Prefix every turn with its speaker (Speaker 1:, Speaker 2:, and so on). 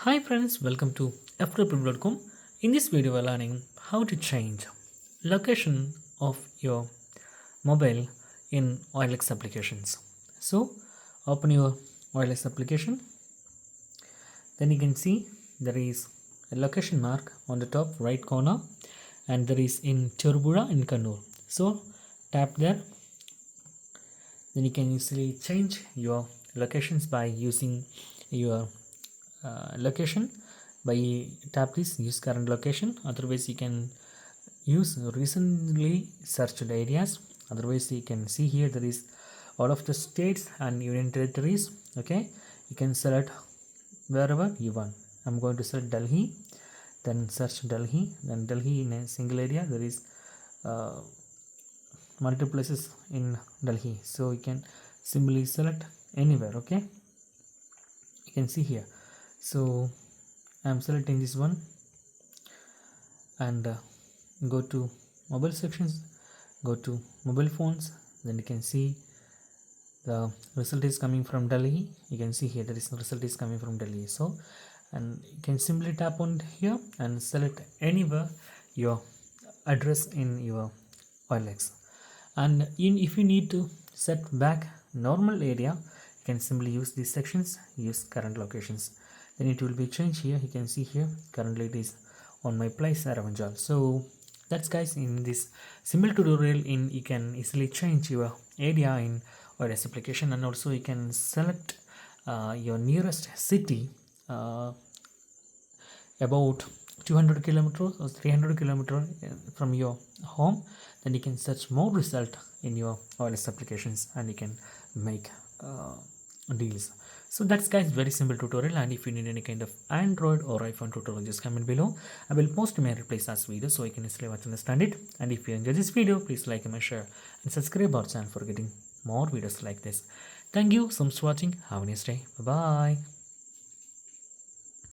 Speaker 1: Hi friends, welcome to Ftopreview.com. In this video, we're learning how to change location of your mobile in OLX applications. So, open your OLX application. Then you can see there is a location mark on the top right corner, and there is in Cherubura in Kannur. So, tap there. Then you can easily change your locations by using your location. By tap this use current location, otherwise you can use recently searched areas. Otherwise you can see here there is all of the states and union territories. Okay, you can select wherever you want. I'm going to select Delhi, then search Delhi, then Delhi in a single area. There is multiple places in Delhi, so you can simply select anywhere. Okay, you can see here. So I'm selecting this one and go to mobile sections, go to mobile phones. Then you can see the result is coming from Delhi. You can see here there is result is coming from Delhi. So, and you can simply tap on here and select anywhere your address in your OLX. And if you need to set back normal area, you can simply use these sections, use current locations. Then it will be changed here. You can see here currently it is on my place Aravanjal. So that's guys, in this simple tutorial in you can easily change your area in OLX application, and also you can select your nearest city about 200 kilometers or 300 kilometers from your home. Then you can search more result in your OLX applications and you can make deals. So that's guys very simple tutorial, and if you need any kind of Android or iPhone tutorial, just comment below. I will post my replace as video so you can easily watch and understand it. And if you enjoy this video, please like and share and subscribe our channel for getting more videos like this. Thank you so much for watching. Have a nice day. Bye bye.